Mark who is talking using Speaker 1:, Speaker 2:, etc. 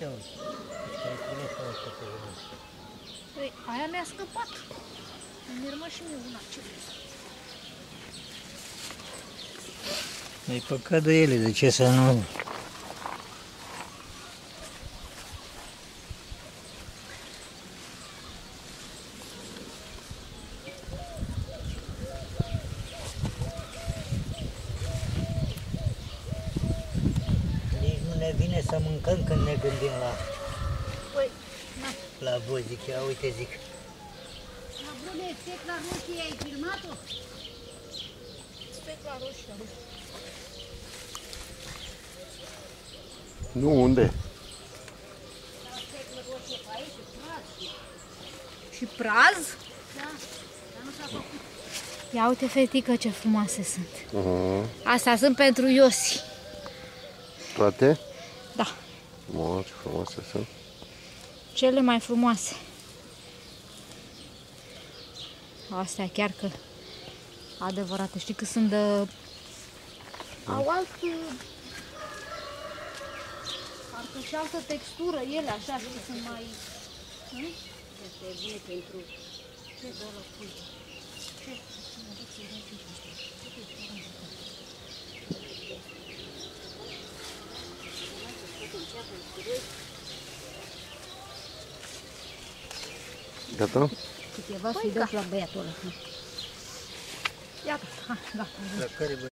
Speaker 1: Ia uite, ai culosul ăsta pe urmă.
Speaker 2: Păi, aia mi-a scăpat. Îmi urmă și mie una. Ce vrei?
Speaker 1: E păcat de ele, de ce să nu... Nici nu ne vine să mâncăm când ne gândim la...
Speaker 2: Păi, na.
Speaker 1: La voi, zic, ia uite, zic.
Speaker 2: La bune, specla roșie, ai filmat-o? Specla roșie,
Speaker 3: Nu, unde?
Speaker 2: specla roșie pe aici, praz. Și praz? Da, dar nu s-a făcut. Ia uite, fetică, ce frumoase sunt. Astea sunt pentru Iosi.
Speaker 3: Toate?
Speaker 2: Da,
Speaker 3: Mă, ce frumoase sunt.
Speaker 2: cele mai frumoase. Astea chiar că adevărate. Știi că sunt de... Au parcă și altă textură ele, așa, știi, sunt mai... Este bine pentru... Ce dă-l pui? Ce?
Speaker 3: Gata?
Speaker 2: Câteva să-i dau la băiatul ăla. Iată, hai, gata.
Speaker 1: La care